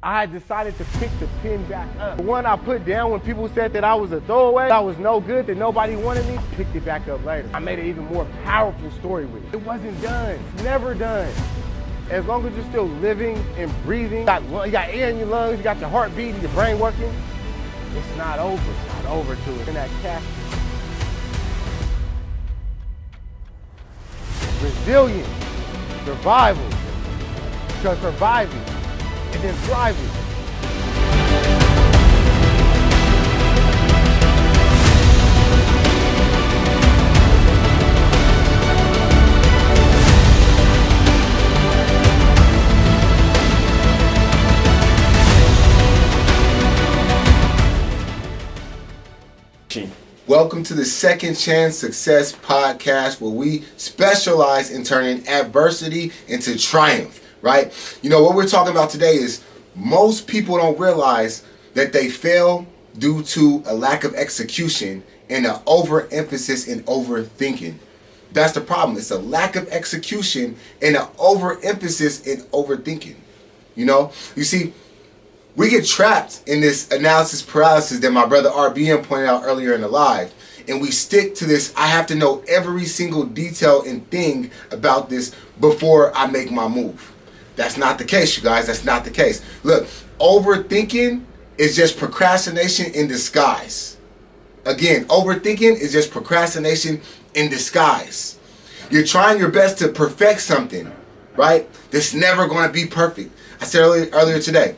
I had decided to pick the pen back up. The one I put down when people said that I was a throwaway, I was no good, that nobody wanted me, picked it back up later. I made an even more powerful story with it. It wasn't done, it's never done. As long as you're still living and breathing, you got air in your lungs, you got your heart beating, your brain working, it's not over. It's not over to it. In that casket. Resilience, survival, because surviving and then thriving. Welcome to the Second Chance Success Podcast, where we specialize in turning adversity into triumph, right? You know, what we're talking about today is most people don't realize that they fail due to a lack of execution and an overemphasis in overthinking. That's the problem. It's a lack of execution and an overemphasis in overthinking. You know, you see, we get trapped in this analysis paralysis that my brother RBM pointed out earlier in the live. And we stick to this, I have to know every single detail and thing about this before I make my move. That's not the case, you guys. That's not the case. Look, overthinking is just procrastination in disguise. Again, overthinking is just procrastination in disguise. You're trying your best to perfect something, right? That's never going to be perfect. I said earlier today,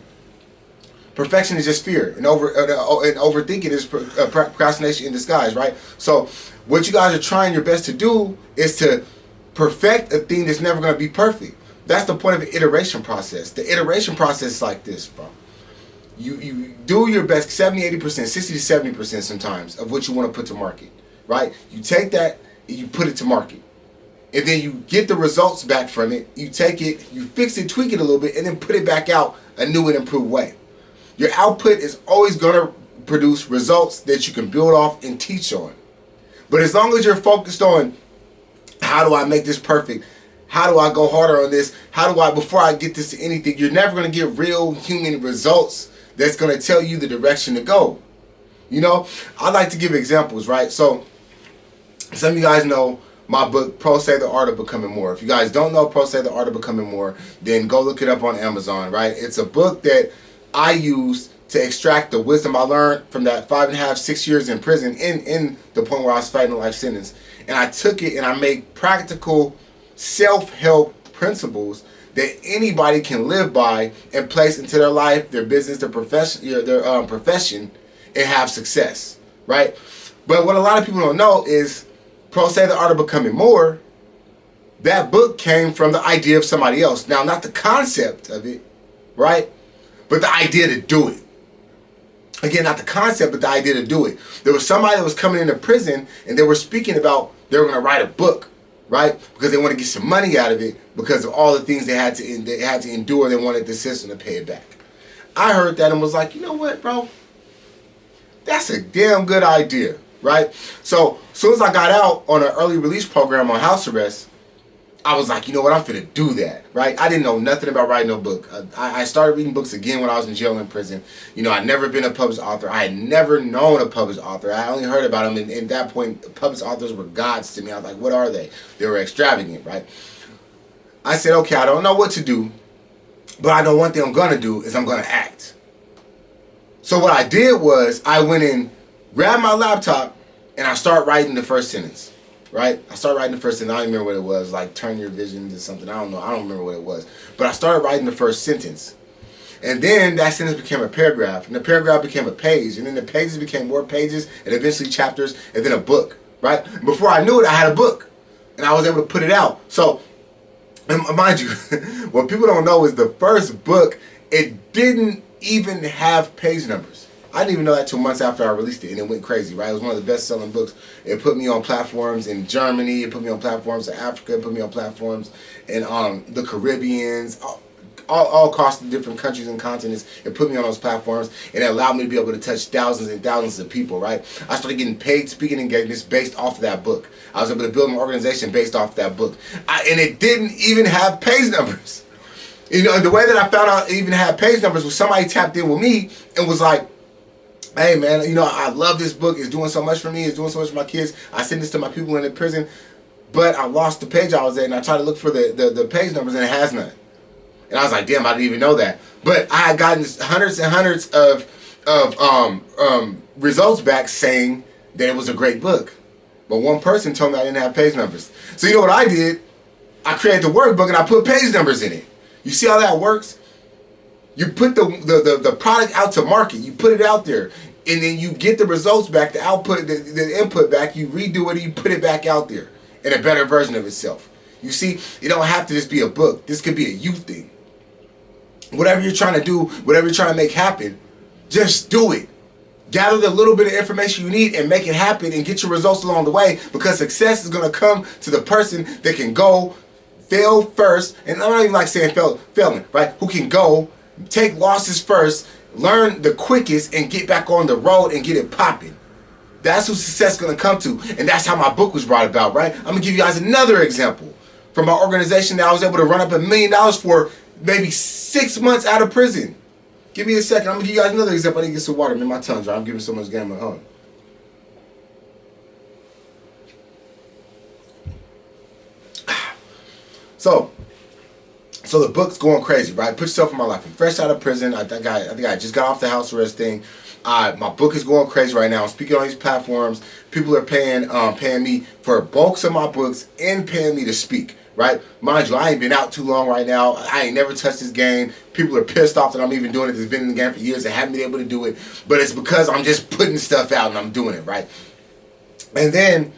perfection is just fear, and overthinking is procrastination in disguise, right? So what you guys are trying your best to do is to perfect a thing that's never going to be perfect. That's the point of the iteration process. The iteration process is like this, bro. You do your best, 70, 80%, 60 to 70% sometimes of what you want to put to market, right? You take that and you put it to market. And then you get the results back from it. You take it, you fix it, tweak it a little bit, and then put it back out a new and improved way. Your output is always going to produce results that you can build off and teach on. But as long as you're focused on, how do I make this perfect? How do I go harder on this? How do I, before I get this to anything, you're never going to get real human results that's going to tell you the direction to go. You know, I like to give examples, right? So some of you guys know my book, Pro Say the Art of Becoming More. If you guys don't know Pro Say the Art of Becoming More, then go look it up on Amazon, right? It's a book that I used to extract the wisdom I learned from that 5.5, 6 years in prison in the point where I was fighting a life sentence. And I took it and I made practical self-help principles that anybody can live by and place into their life, their business, their profession, and have success, right? But what a lot of people don't know is Pro Say the Art of Becoming More, that book came from the idea of somebody else. Now, not the concept of it, right? But the idea to do it. Again, not the concept, but the idea to do it. There was somebody that was coming into prison and they were speaking about they were going to write a book, right? Because they want to get some money out of it because of all the things they had to endure. They wanted the system to pay it back. I heard that and was like, you know what, bro? That's a damn good idea, right? So as soon as I got out on an early release program on house arrest, I was like, you know what, I'm finna do that, right? I didn't know nothing about writing no book. I started reading books again when I was in jail and in prison. You know, I'd never been a published author. I had never known a published author. I only heard about them, and at that point, published authors were gods to me. I was like, what are they? They were extravagant, right? I said, okay, I don't know what to do, but I know one thing I'm gonna do is I'm gonna act. So what I did was I went in, grabbed my laptop, and I started writing the first sentence. Right? I started writing the first sentence. I don't remember what it was. Like, turn your vision to something. I don't know. I don't remember what it was. But I started writing the first sentence. And then that sentence became a paragraph. And the paragraph became a page. And then the pages became more pages. And eventually chapters. And then a book. Right? Before I knew it, I had a book. And I was able to put it out. So, and mind you, what people don't know is the first book, it didn't even have page numbers. I didn't even know that till months after I released it, and it went crazy, right? It was one of the best-selling books. It put me on platforms in Germany. It put me on platforms in Africa. It put me on platforms in the Caribbeans, all across the different countries and continents. It put me on those platforms, and it allowed me to be able to touch thousands and thousands of people, right? I started getting paid speaking engagements based off of that book. I was able to build an organization based off of that book. And it didn't even have page numbers. You know, the way that I found out I even had page numbers was somebody tapped in with me and was like, hey man, you know, I love this book. It's doing so much for me. It's doing so much for my kids. I send this to my people in the prison, but I lost the page I was at, and I tried to look for the page numbers, and it has none. And I was like, damn, I didn't even know that. But I had gotten hundreds and hundreds of results back saying that it was a great book. But one person told me I didn't have page numbers. So you know what I did? I created the workbook and I put page numbers in it. You see how that works? You put the product out to market. You put it out there. And then you get the results back, the output, the input back. You redo it and you put it back out there in a better version of itself. You see, it don't have to just be a book. This could be a you thing. Whatever you're trying to do, whatever you're trying to make happen, just do it. Gather the little bit of information you need and make it happen and get your results along the way, because success is going to come to the person that can go fail first. And I don't even like saying failing, right? Who can go take losses first, learn the quickest, and get back on the road and get it popping. That's who success is going to come to. And that's how my book was brought about, right? I'm going to give you guys another example from my organization that I was able to run up $1 million for maybe 6 months out of prison. Give me a second. I'm going to give you guys another example. I need to get some water. Man, my tongue's dry. I'm giving so much gamma. Hold on. So the book's going crazy, right? Put yourself in my life. I'm fresh out of prison. I think I just got off the house arrest thing. My book is going crazy right now. I'm speaking on these platforms. People are paying me for bulks of my books and paying me to speak, right? Mind you, I ain't been out too long right now. I ain't never touched this game. People are pissed off that I'm even doing it. That's been in the game for years and haven't been able to do it. But it's because I'm just putting stuff out and I'm doing it, right? And then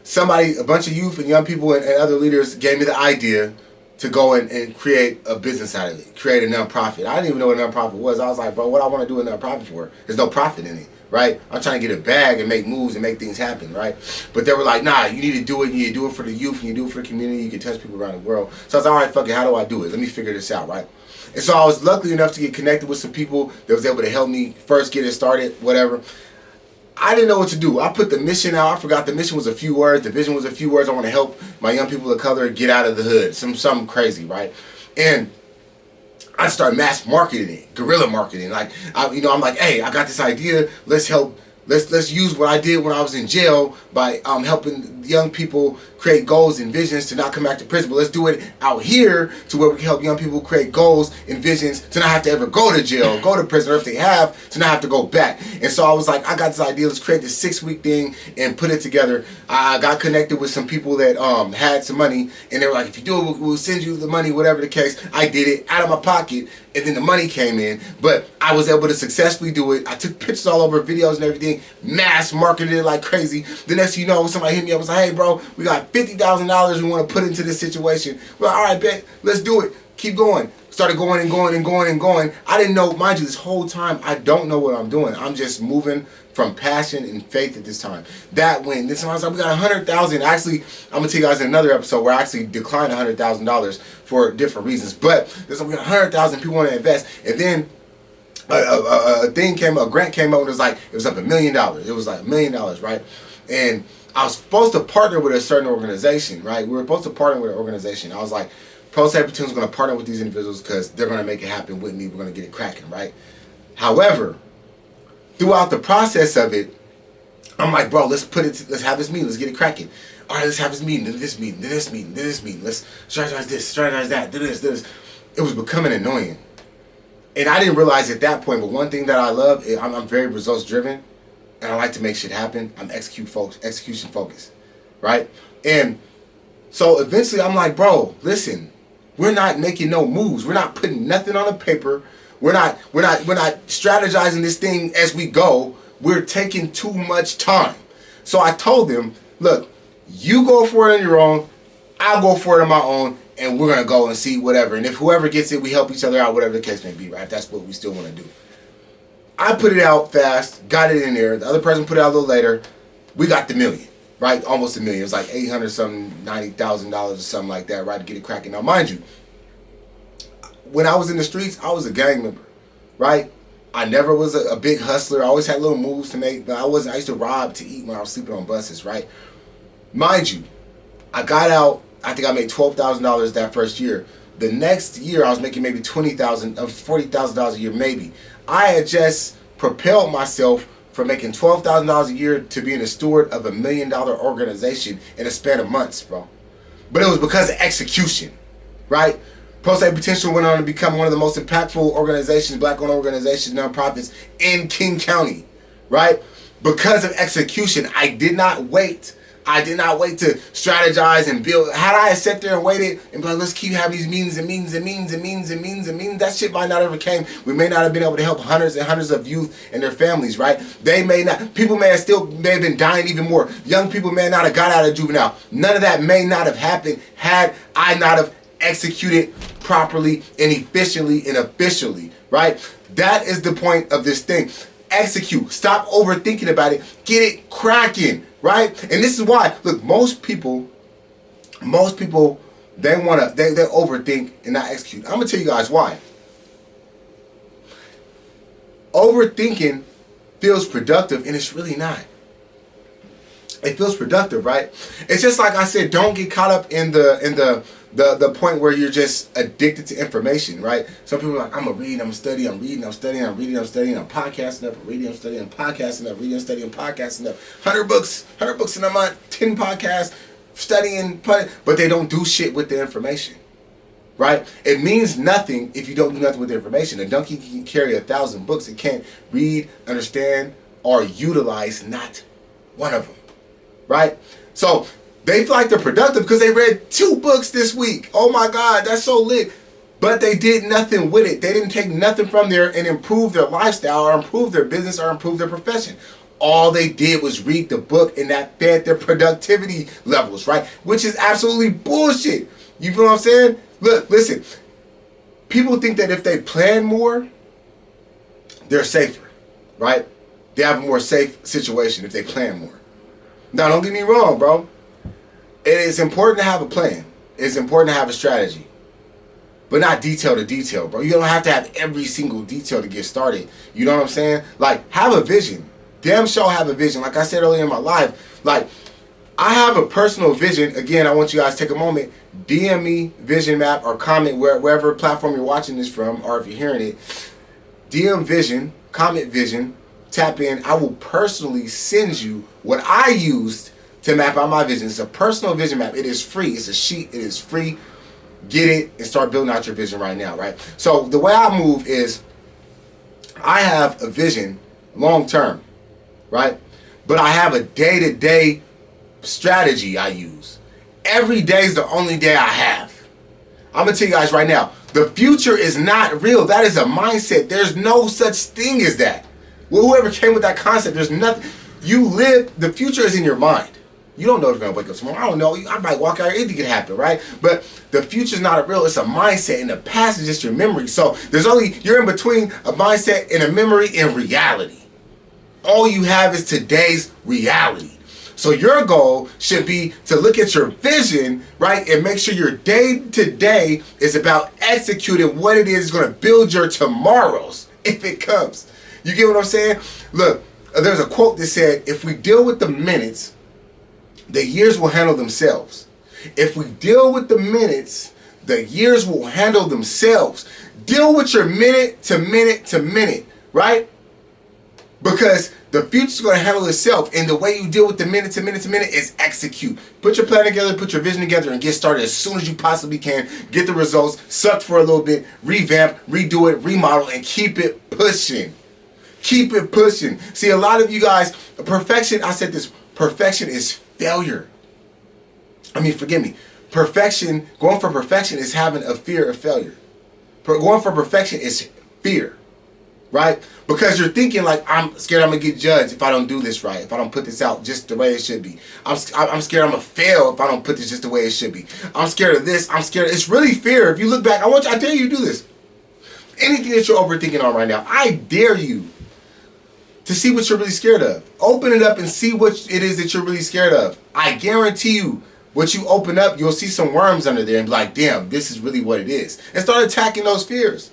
a bunch of youth and young people and other leaders gave me the idea to go and create a business out of it, create a nonprofit. I didn't even know what a nonprofit was. I was like, bro, what I want to do a nonprofit for? There's no profit in it, right? I'm trying to get a bag and make moves and make things happen, right? But they were like, nah, you need to do it. You need to do it for the youth. And you do it for the community. You can touch people around the world. So I was like, all right, fuck it. How do I do it? Let me figure this out, right? And so I was lucky enough to get connected with some people that was able to help me first get it started, whatever. I didn't know what to do. I put the mission out. I forgot the mission was a few words. The vision was a few words. I want to help my young people of color get out of the hood. Something crazy, right? And I started mass marketing it, guerrilla marketing. Like, I'm like, hey, I got this idea. Let's help. Let's use what I did when I was in jail by helping young people create goals and visions to not come back to prison. But let's do it out here to where we can help young people create goals and visions to not have to ever go to jail, go to prison, or if they have, to not have to go back. And so I was like, I got this idea. Let's create this 6-week thing and put it together. I got connected with some people that had some money, and they were like, if you do it, we'll send you the money, whatever the case. I did it out of my pocket, and then the money came in. But I was able to successfully do it. I took pictures all over, videos and everything, mass marketed it like crazy. The next thing you know, somebody hit me up and was like, hey bro, we got $50,000 we want to put into this situation. Well, all right, bet, let's do it. Keep going. Started going and going and going and going. I didn't know, mind you, this whole time, I don't know what I'm doing. I'm just moving from passion and faith at this time. This time I was like, we got 100,000. Actually, I'm gonna tell you guys in another episode where I actually declined $100,000 for different reasons. But this time we got 100,000 people want to invest, and then a grant came up and it was up $1 million. It was like $1 million, right? And I was supposed to partner with a certain organization, right? We were supposed to partner with an organization. I was like, Pro Safety Team is going to partner with these individuals because they're going to make it happen with me. We're going to get it cracking, right? However, throughout the process of it, I'm like, bro, let's have this meeting. Let's get it cracking. All right, let's have this meeting, then this meeting, then this meeting, then this meeting. Let's strategize this, strategize that, do this. It was becoming annoying. And I didn't realize at that point, but one thing that I love, I'm very results driven, and I like to make shit happen. I'm execution focused, right? And so eventually I'm like, bro, listen, we're not making no moves. We're not putting nothing on the paper. We're not strategizing this thing as we go. We're taking too much time. So I told them, look, you go for it on your own. I'll go for it on my own. And we're going to go and see whatever. And if whoever gets it, we help each other out, whatever the case may be, right? If that's what we still want to do. I put it out fast, got it in there. The other person put it out a little later. We got the $1 million, right? Almost $1 million. It was like $90,000 or something like that, right? To get it cracking. Now, mind you, when I was in the streets, I was a gang member, right? I never was a big hustler. I always had little moves to make, but I used to rob to eat when I was sleeping on buses, right? Mind you, I got out. I think I made $12,000 that first year. The next year, I was making maybe $20,000, $40,000 a year, maybe. I had just propelled myself from making $12,000 a year to being a steward of $1 million organization in a span of months, bro. But it was because of execution, right? Post-A Potential went on to become one of the most impactful organizations, black-owned organizations, nonprofits in King County, right? Because of execution. I did not wait to strategize and build. Had I sat there and waited and be like, let's keep having these meetings, that shit might not ever came. We may not have been able to help hundreds and hundreds of youth and their families, right? People may have been dying even more. Young people may not have got out of juvenile. None of that may not have happened had I not have executed properly and efficiently and officially, right? That is the point of this thing. Execute. Stop overthinking about it. Get it cracking, right? And this is why, look, most people, they overthink and not execute. I'm gonna tell you guys why. Overthinking feels productive, and it's really not. It feels productive, right? It's just like I said, don't get caught up in the point where you're just addicted to information, right? Some people are like, I'm gonna read, I'm gonna study, I'm reading, I'm studying, I'm reading, I'm studying, I'm podcasting up, I'm reading, I'm studying, I'm podcasting up, reading, studying, podcasting up. 100 books in a month, 10 podcasts, studying, but they don't do shit with the information, right? It means nothing if you don't do nothing with the information. A donkey can carry 1,000 books. It can't read, understand, or utilize not one of them, right? So they feel like they're productive because they read 2 books this week. Oh my God, that's so lit. But they did nothing with it. They didn't take nothing from there and improve their lifestyle or improve their business or improve their profession. All they did was read the book, and that fed their productivity levels, right? Which is absolutely bullshit. You feel what I'm saying? Look, listen. People think that if they plan more, they're safer, right? They have a more safe situation if they plan more. Now, don't get me wrong, bro. It is important to have a plan. It's important to have a strategy. But not detail to detail, bro. You don't have to have every single detail to get started. You know what I'm saying? Like, have a vision. Damn sure have a vision. Like I said earlier in my life, like, I have a personal vision. Again, I want you guys to take a moment. DM me vision map or comment wherever platform you're watching this from, or if you're hearing it. DM vision, comment vision, tap in. I will personally send you what I used to map out my vision. It's a personal vision map. It is free. It's a sheet. It is free. Get it and start building out your vision right now, right? So the way I move is I have a vision long term, right? But I have a day-to-day strategy I use. Every day is the only day I have. I'm going to tell you guys right now, the future is not real. That is a mindset. There's no such thing as that. Well, whoever came with that concept, there's nothing. You live, the future is in your mind. You don't know if you're going to wake up tomorrow. I don't know. I might walk out here. Anything can happen, right? But the future's not real. It's a mindset, and the past is just your memory. So you're in between a mindset and a memory and reality. All you have is today's reality. So your goal should be to look at your vision, right? And make sure your day to day is about executing what it is going to build your tomorrows if it comes. You get what I'm saying? Look, there's a quote that said, if we deal with the minutes, the years will handle themselves. If we deal with the minutes, the years will handle themselves. Deal with your minute to minute to minute, right? Because the future's going to handle itself, and the way you deal with the minute to minute to minute is execute. Put your plan together, put your vision together, and get started as soon as you possibly can. Get the results, suck for a little bit, revamp, redo it, remodel, and keep it pushing. Keep it pushing. See, a lot of you guys, perfection is failure. Forgive me. Going for perfection is having a fear of failure. Going for perfection is fear, right? Because you're thinking like, I'm scared I'm going to get judged if I don't do this right, if I don't put this out just the way it should be. I'm scared I'm going to fail if I don't put this just the way it should be. I'm scared of this. I'm scared. It's really fear. If you look back, I dare you to do this. Anything that you're overthinking on right now, I dare you to see what you're really scared of. Open it up and see what it is that you're really scared of. I guarantee you, what you open up, you'll see some worms under there and be like, damn, this is really what it is. And start attacking those fears.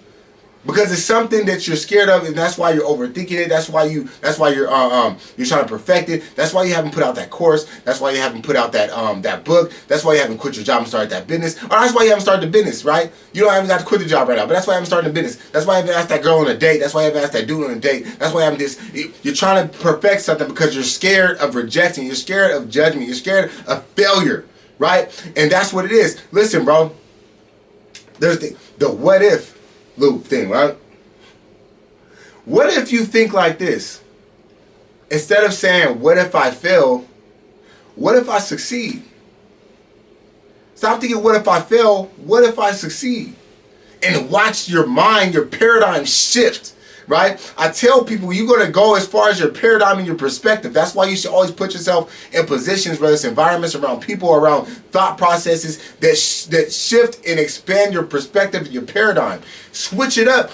Because it's something that you're scared of, and that's why you're overthinking it. That's why you're trying to perfect it. That's why you haven't put out that course. That's why you haven't put out that book. That's why you haven't quit your job and started that business. Or that's why you haven't started the business, right? You don't even got to quit the job right now, but that's why I haven't started the business. That's why I haven't asked that girl on a date. That's why I haven't asked that dude on a date. That's why I haven't this. You're trying to perfect something because you're scared of rejection. You're scared of judgment. You're scared of failure, right? And that's what it is. Listen, bro. There's the what if loop thing, right? What if you think like this? Instead of saying, what if I fail? What if I succeed? Stop thinking, what if I fail? What if I succeed? And watch your mind, your paradigm shift, right? I tell people, you're going to go as far as your paradigm and your perspective. That's why you should always put yourself in positions, whether it's environments, around people, around thought processes that shift and expand your perspective and your paradigm. Switch it up.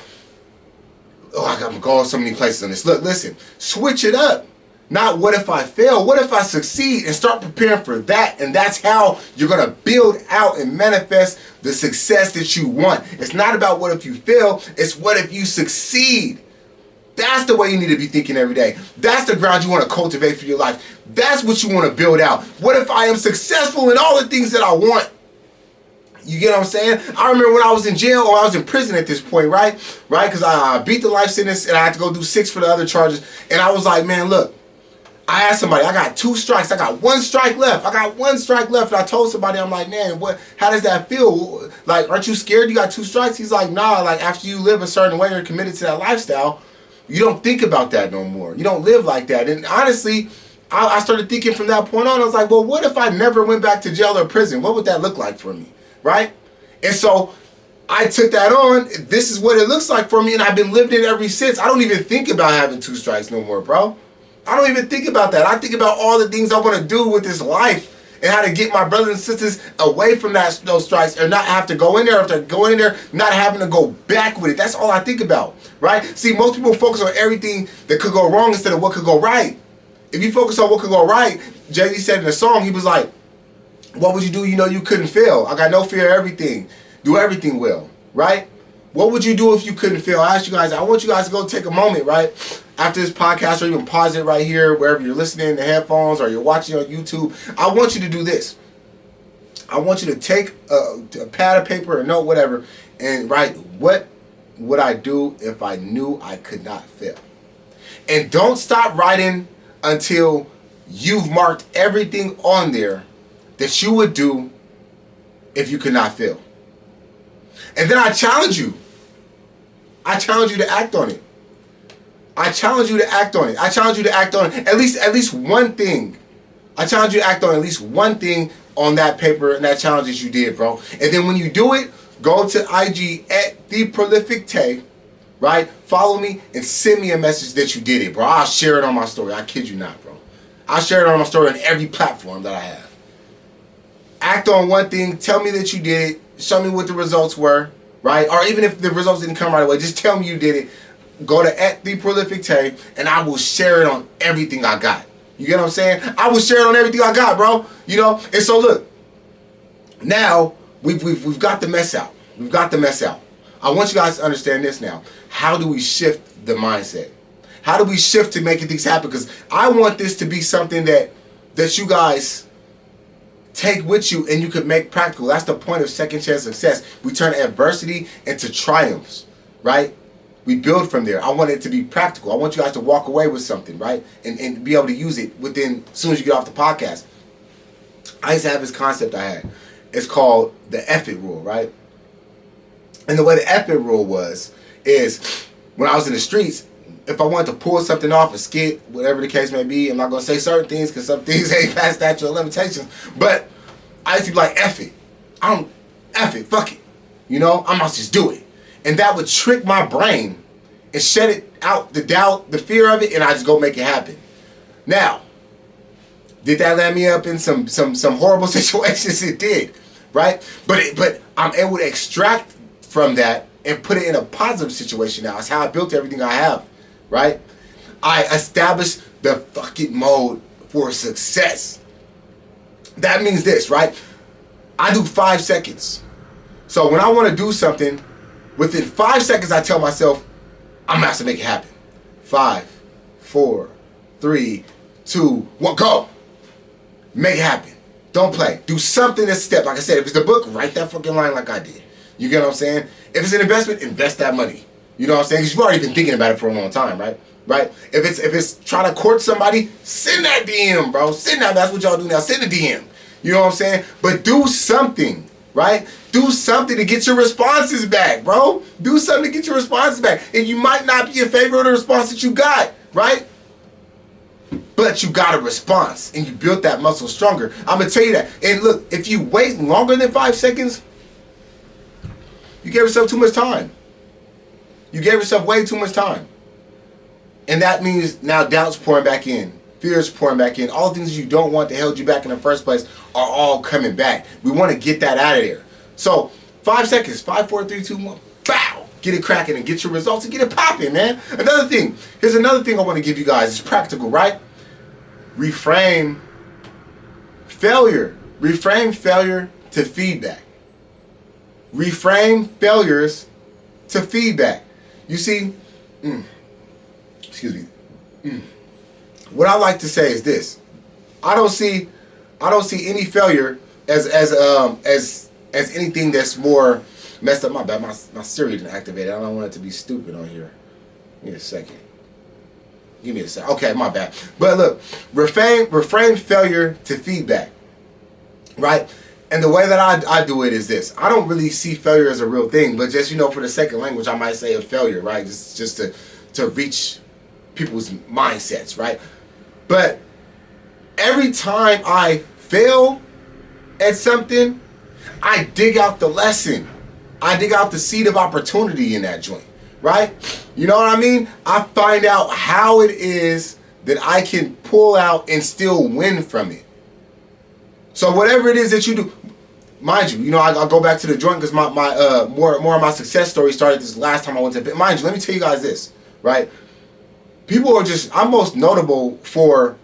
Oh, I'm going so many places on this. Look, listen, switch it up. Not what if I fail, what if I succeed, and start preparing for that. And that's how you're going to build out and manifest the success that you want. It's not about what if you fail, it's what if you succeed. That's the way you need to be thinking every day. That's the ground you want to cultivate for your life. That's what you want to build out. What if I am successful in all the things that I want? You get what I'm saying? I remember when I was in jail, or I was in prison at this point, right? Because I beat the life sentence and I had to go do 6 for the other charges. And I was like, man, look, I asked somebody, I got 2 strikes. I got 1 strike left. And I told somebody, I'm like, man, how does that feel? Like, aren't you scared you got 2 strikes? He's like, nah, like after you live a certain way or committed to that lifestyle, you don't think about that no more. You don't live like that. And honestly, I started thinking from that point on, I was like, well, what if I never went back to jail or prison? What would that look like for me? Right? And so I took that on. This is what it looks like for me, and I've been living it ever since. I don't even think about having 2 strikes no more, bro. I don't even think about that. I think about all the things I want to do with this life and how to get my brothers and sisters away from those strikes, or not have to go in there. If they're going in there, not having to go back with it. That's all I think about, right? See, most people focus on everything that could go wrong instead of what could go right. If you focus on what could go right, Jay-Z said in the song, he was like, what would you do? You know you couldn't fail. I got no fear of everything. Do everything well, right? What would you do if you couldn't fail? I asked you guys, I want you guys to go take a moment, right? After this podcast, or even pause it right here, wherever you're listening, the headphones, or you're watching on YouTube. I want you to do this. I want you to take a pad of paper or note, whatever, and write, what would I do if I knew I could not fail? And don't stop writing until you've marked everything on there that you would do if you could not fail. And then I challenge you. I challenge you to act on it. I challenge you to act on it. I challenge you to act on at least one thing. I challenge you to act on at least one thing on that paper and that challenge that you did, bro. And then when you do it, go to IG at @TheProlificTay, right? Follow me and send me a message that you did it, bro. I'll share it on my story. I kid you not, bro. I'll share it on my story on every platform that I have. Act on one thing. Tell me that you did it. Show me what the results were, right? Or even if the results didn't come right away, just tell me you did it. Go to @TheProlificTay, and I will share it on everything I got. You get what I'm saying? I will share it on everything I got, bro. You know? And so look, now we've got the mess out. We've got the mess out. I want you guys to understand this now. How do we shift the mindset? How do we shift to making things happen? Because I want this to be something that you guys take with you and you can make practical. That's the point of second chance success. We turn adversity into triumphs, right? We build from there. I want it to be practical. I want you guys to walk away with something, right? And be able to use it as soon as you get off the podcast. I used to have this concept I had. It's called the F it rule, right? And the way the F it rule is when I was in the streets, if I wanted to pull something off, a skit, whatever the case may be, I'm not going to say certain things because some things ain't past statute of limitations, but I used to be like, F it. F it, fuck it. You know, I must just do it. And that would trick my brain and shut it out, the doubt, the fear of it, and I just go make it happen. Now, did that land me up in some horrible situations? It did, right? But I'm able to extract from that and put it in a positive situation now. It's how I built everything I have, right? I established the fuck it mode for success. That means this, right? I do 5 seconds. So when I want to do something, Within 5 seconds, I tell myself, I'm gonna have to make it happen. 5, 4, 3, 2, 1, go. Make it happen. Don't play. Do something that's step. Like I said, if it's the book, write that fucking line like I did. You get what I'm saying? If it's an investment, invest that money. You know what I'm saying? Because you've already been thinking about it for a long time, right? Right? If it's trying to court somebody, send that DM, bro. Send that. That's what y'all do now. Send a DM. You know what I'm saying? But do something, right? Do something to get your responses back, bro. Do something to get your responses back. And you might not be in favor of the response that you got, right? But you got a response, and you built that muscle stronger. I'm going to tell you that. And look, if you wait longer than 5 seconds, you gave yourself too much time. You gave yourself way too much time. And that means now doubt's pouring back in. Fear's pouring back in. All the things you don't want that held you back in the first place are all coming back. We want to get that out of there. So 5 seconds, 5, 4, 3, 2, 1, bow. Get it cracking and get your results and get it popping, man. Another thing. Here's another thing I want to give you guys. It's practical, right? Reframe failure. Reframe failure to feedback. Reframe failures to feedback. You see, excuse me. What I like to say is this: I don't see any failure as anything that's more messed up. My bad. My Siri didn't activate it. I don't want it to be stupid on here. Give me a second. Give me a second. Okay, my bad. But look, reframe failure to feedback. Right? And the way that I do it is this. I don't really see failure as a real thing, but just, for the second language, I might say a failure, right? Just to reach people's mindsets, right? But every time I fail at something, I dig out the lesson. I dig out the seed of opportunity in that joint, right? You know what I mean? I find out how it is that I can pull out and still win from it. So whatever it is that you do, mind you, I'll go back to the joint because my more of my success story started this last time I went to. Mind you, let me tell you guys this, right? People are I'm most notable for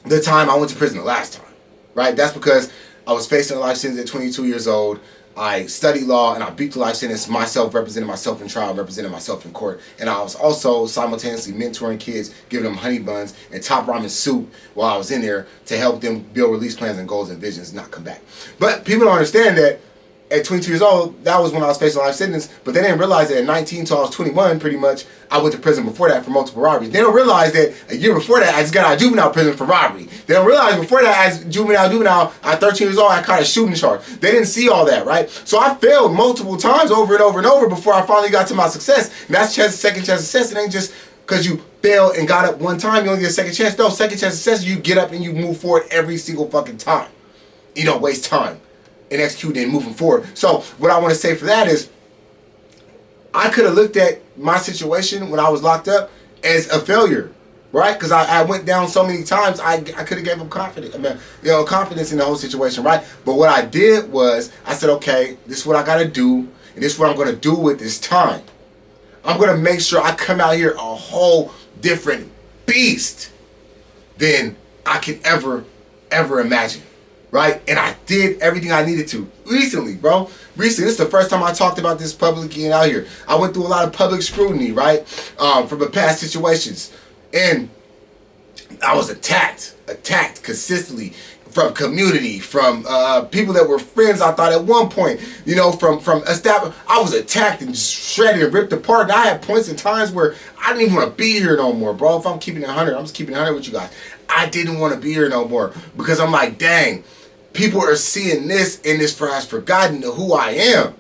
the time I went to prison the last time, right? That's because I was facing a life sentence at 22 years old. I studied law and I beat the life sentence myself, representing myself in trial, representing myself in court. And I was also simultaneously mentoring kids, giving them honey buns and top ramen soup while I was in there to help them build release plans and goals and visions and not come back. But people don't understand that at 22 years old, that was when I was facing a life sentence. But they didn't realize that at 19 till I was 21, pretty much, I went to prison before that for multiple robberies. They don't realize that a year before that, I just got out of juvenile prison for robbery. They don't realize before that, as juvenile, at 13 years old, I caught a shooting charge. They didn't see all that, right? So I failed multiple times over and over and over before I finally got to my success. And that's second chance success. It ain't just because you failed and got up one time, you only get a second chance. No, second chance success, you get up and you move forward every single fucking time. You don't waste time in executing and moving forward. So what I want to say for that is, I could have looked at my situation when I was locked up as a failure, right? Because I went down so many times, I could have gave them confidence in the whole situation, right? But what I did was, I said, okay, this is what I got to do, and this is what I'm going to do with this time. I'm going to make sure I come out here a whole different beast than I could ever imagine. Right? And I did everything I needed to. Recently, bro. Recently. This is the first time I talked about this publicly and out here. I went through a lot of public scrutiny, right? From the past situations. And I was attacked consistently from community, from people that were friends I thought at one point, from establishment. I was attacked and shredded and ripped apart. And I had points and times where I didn't even want to be here no more, bro. If I'm keeping it 100, I'm just keeping it 100 with you guys. I didn't want to be here no more because I'm like, dang, people are seeing this and this has forgotten who I am.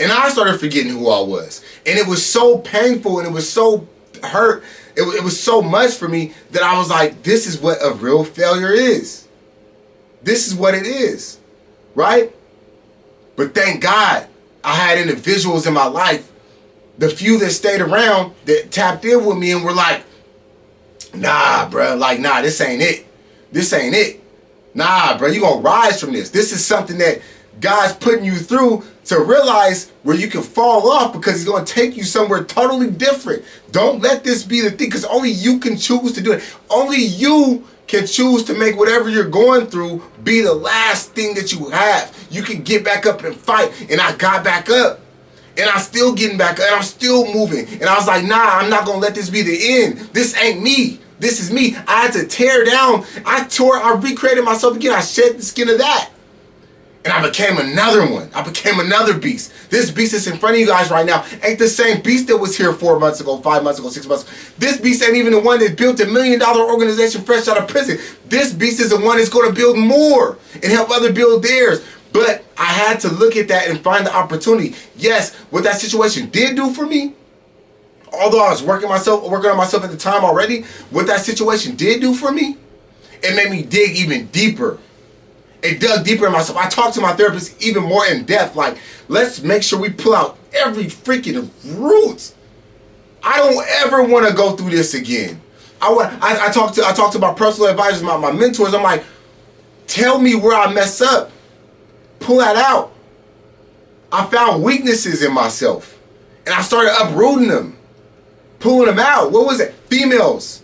And I started forgetting who I was. And it was so painful and it was so hurt. It was so much for me that I was like, this is what a real failure is. This is what it is. Right? But thank God I had individuals in my life, the few that stayed around, that tapped in with me and were like, nah, bro. Like, nah, this ain't it. This ain't it. Nah, bro, you gonna rise from this. This is something that God's putting you through to realize where you can fall off because he's gonna take you somewhere totally different. Don't let this be the thing because only you can choose to do it. Only you can choose to make whatever you're going through be the last thing that you have. You can get back up and fight. And I got back up. And I'm still getting back up, and I'm still moving. And I was like, nah, I'm not gonna let this be the end. This ain't me. This is me. I had to tear down. I recreated myself again. I shed the skin of that. And I became another one. I became another beast. This beast that's in front of you guys right now ain't the same beast that was here 4 months ago, 5 months ago, 6 months ago. This beast ain't even the one that built $1 million organization fresh out of prison. This beast is the one that's going to build more and help others build theirs. But I had to look at that and find the opportunity. Yes, what that situation did do for me, although I was working on myself at the time already, what that situation did do for me, it made me dig even deeper. It dug deeper in myself. I talked to my therapist even more in depth. Like, let's make sure we pull out every freaking root. I don't ever want to go through this again. I talked to my personal advisors, my mentors. I'm like, tell me where I mess up. Pull that out. I found weaknesses in myself, and I started uprooting them, pulling them out. What was it? Females,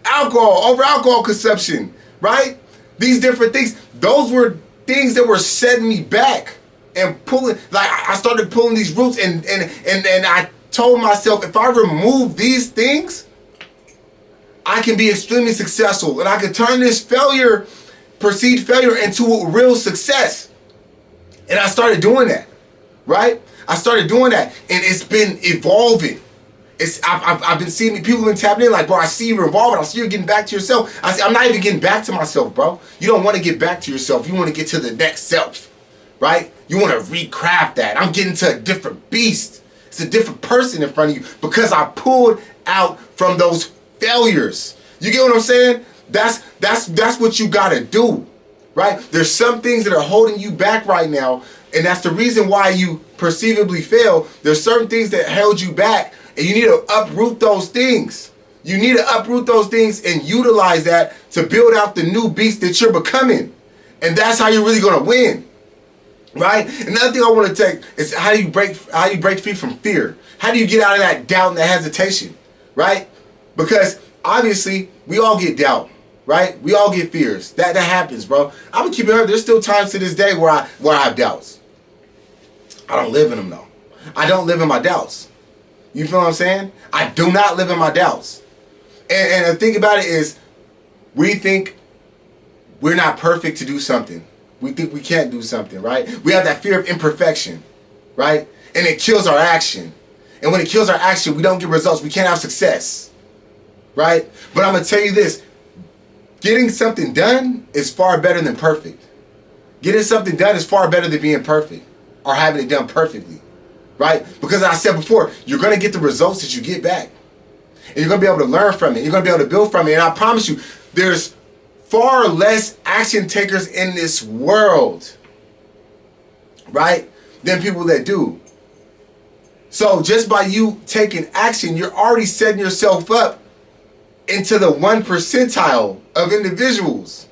over alcohol consumption, right? These different things. Those were things that were setting me back and pulling. Like, I started pulling these roots, and I told myself, if I remove these things, I can be extremely successful, and I can turn this perceived failure into a real success. And I started doing that, right? I started doing that, and it's been evolving. I've been seeing people been tapping in like, bro, I see you evolving. I see you getting back to yourself. I'm not even getting back to myself, bro. You don't want to get back to yourself. You want to get to the next self, right? You want to recraft that. I'm getting to a different beast. It's a different person in front of you because I pulled out from those failures. You get what I'm saying? That's what you got to do. Right? There's some things that are holding you back right now, and that's the reason why you perceivably fail. There's certain things that held you back, and you need to uproot those things. You need to uproot those things and utilize that to build out the new beast that you're becoming. And that's how you're really going to win. Right? Another thing I want to take is how do you break free from fear? How do you get out of that doubt and that hesitation? Right? Because obviously we all get doubt. Right? We all get fears. That happens, bro. I'm gonna keep it real. There's still times to this day where I have doubts. I don't live in them though. I don't live in my doubts. You feel what I'm saying? I do not live in my doubts. And the thing about it is, we think we're not perfect to do something. We think we can't do something, right? We have that fear of imperfection, right? And it kills our action. And when it kills our action, we don't get results. We can't have success, right? But I'm gonna tell you this. Getting something done is far better than perfect. Getting something done is far better than being perfect or having it done perfectly, right? Because as I said before, you're going to get the results that you get back. And you're going to be able to learn from it. You're going to be able to build from it. And I promise you, there's far less action takers in this world, right, than people that do. So just by you taking action, you're already setting yourself up into the 1 percentile of individuals.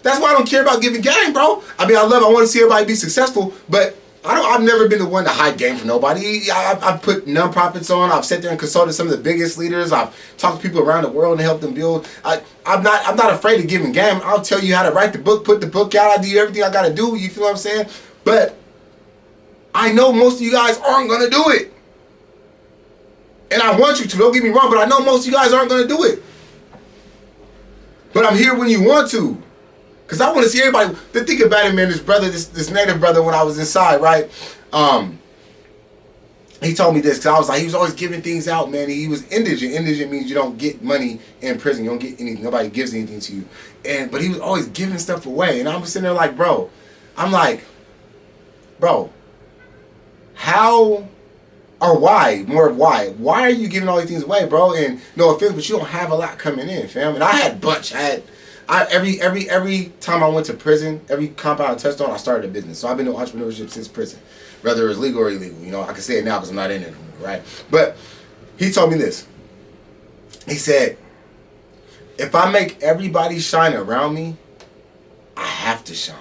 That's why I don't care about giving game, bro. I mean, I want to see everybody be successful, but I've never been the one to hide game for nobody. I've put nonprofits on. I've sat there and consulted some of the biggest leaders. I've talked to people around the world and helped them build. I'm not afraid of giving game. I'll tell you how to write the book, put the book out. I do everything I got to do. You feel what I'm saying? But I know most of you guys aren't going to do it. And I want you to. Don't get me wrong, but I know most of you guys aren't going to do it. But I'm here when you want to. Because I want to see everybody. To think about it, man, this native brother, when I was inside, right? He told me this, because I was like, he was always giving things out, man. He was indigent. Indigent means you don't get money in prison. You don't get anything. Nobody gives anything to you. But he was always giving stuff away. And I'm sitting there like, bro, how or why? More of why. Why are you giving all these things away, bro? And no offense, but you don't have a lot coming in, fam. And I had a bunch. Every time I went to prison, every compound I touched on, I started a business. So I've been doing entrepreneurship since prison, whether it was legal or illegal. You know, I can say it now because I'm not in it anymore, right? But he told me this. He said, if I make everybody shine around me, I have to shine.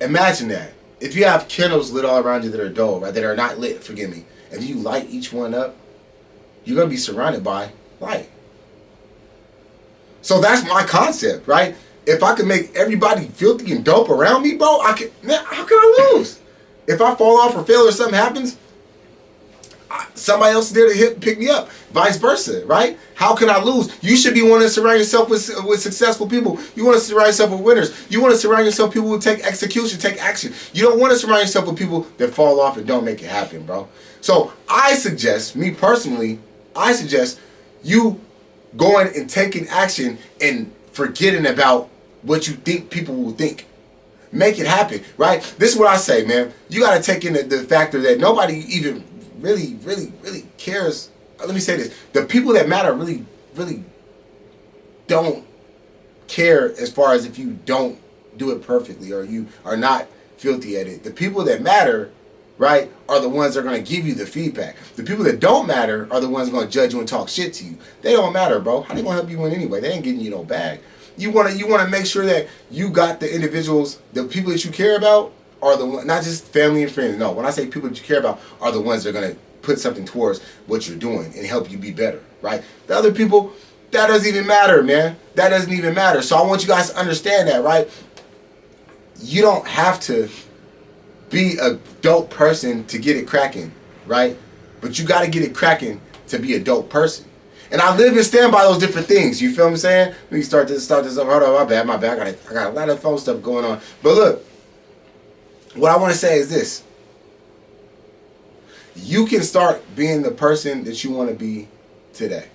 Imagine that. If you have candles lit all around you that are dull, right, that are not lit, forgive me, if you light each one up, you're going to be surrounded by light. So that's my concept, right? If I can make everybody filthy and dope around me, bro, how can I lose? If I fall off or fail or something happens, somebody else is there to pick me up. Vice versa, right? How can I lose? You should be wanting to surround yourself with successful people. You want to surround yourself with winners. You want to surround yourself with people who take execution, take action. You don't want to surround yourself with people that fall off and don't make it happen, bro. So I suggest, me personally, I suggest you going and taking action and forgetting about what you think people will think. Make it happen, right? This is what I say, man. You got to take in the factor that nobody even really cares. Let me say this. The people that matter really don't care as far as if you don't do it perfectly or you are not filthy at it. The people that matter, right, are the ones that are going to give you the feedback. The people that don't matter are the ones going to judge you and talk shit to you. They don't matter, bro. How they going to help you win anyway? They ain't getting you no bag. You want to make sure that you got the individuals, the people that you care about are the ones, not just family and friends. No, when I say people that you care about are the ones that are going to put something towards what you're doing and help you be better, right? The other people, that doesn't even matter, man. That doesn't even matter. So I want you guys to understand that, right? You don't have to be a dope person to get it cracking, right? But you got to get it cracking to be a dope person. And I live and stand by those different things. You feel what I'm saying? Let me start this up. Hold on, my bad. I got a lot of phone stuff going on. But look, what I want to say is this. You can start being the person that you want to be today.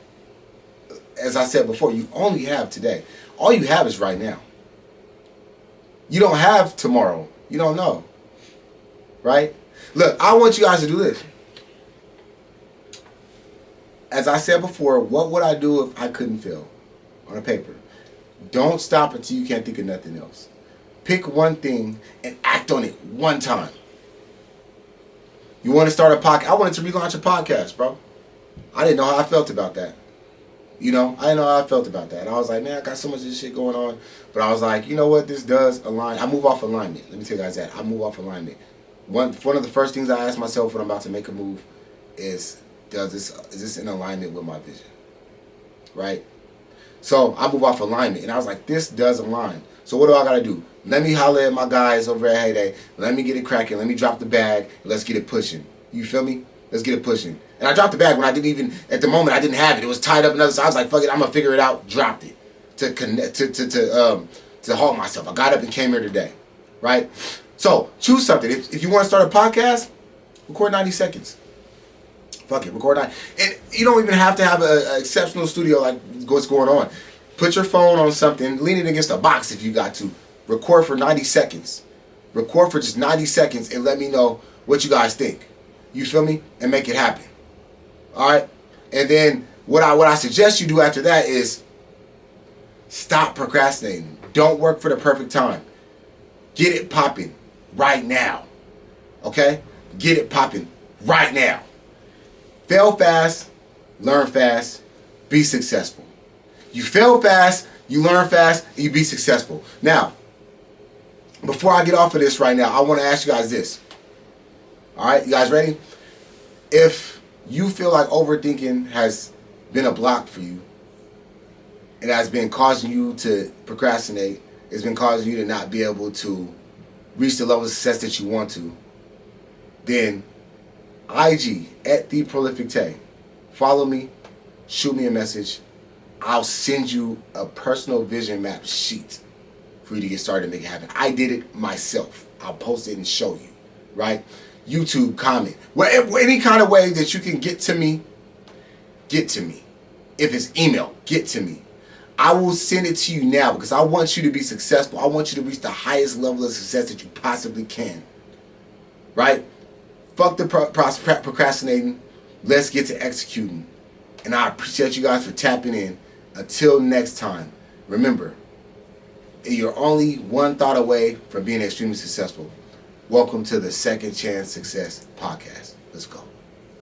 As I said before, you only have today. All you have is right now. You don't have tomorrow. You don't know. Right? Look, I want you guys to do this. As I said before, what would I do if I couldn't fail on a paper? Don't stop until you can't think of nothing else. Pick one thing and act on it one time. You want to start a podcast? I wanted to relaunch a podcast, bro. I didn't know how I felt about that. You know, I didn't know how I felt about that. And I was like, man, I got so much of this shit going on. But I was like, you know what? This does align. I move off alignment. Let me tell you guys that. I move off alignment. One of the first things I ask myself when I'm about to make a move is is this in alignment with my vision? Right? So I move off alignment. And I was like, this does align. So what do I got to do? Let me holler at my guys over at Heyday. Let me get it cracking. Let me drop the bag. Let's get it pushing. You feel me? Let's get it pushing. And I dropped the bag when I didn't even, at the moment, I didn't have it. It was tied up another side. I was like, fuck it, I'm going to figure it out. Dropped it to connect, to halt myself. I got up and came here today. Right? So choose something. If you want to start a podcast, record 90 seconds. Fuck it, record 90. And you don't even have to have an exceptional studio like what's going on. Put your phone on something, lean it against a box if you got to. Record for 90 seconds. Record for just 90 seconds and let me know what you guys think. You feel me? And make it happen. Alright? And then what I suggest you do after that is stop procrastinating. Don't work for the perfect time. Get it popping right now. Okay? Get it popping right now. Fail fast, learn fast, be successful. You fail fast, you learn fast, and you be successful. Now, before I get off of this right now, I want to ask you guys this. Alright, you guys ready? If you feel like overthinking has been a block for you, it has been causing you to procrastinate, it's been causing you to not be able to reach the level of success that you want to, then IG at The Prolific Tay. Follow me, shoot me a message. I'll send you a personal vision map sheet for you to get started and make it happen. I did it myself. I'll post it and show you, right? YouTube, comment. Any kind of way that you can get to me, get to me. If it's email, get to me. I will send it to you now because I want you to be successful. I want you to reach the highest level of success that you possibly can, right? Fuck the procrastinating. Let's get to executing. And I appreciate you guys for tapping in. Until next time, remember, you're only one thought away from being extremely successful. Welcome to the Second Chance Success Podcast. Let's go.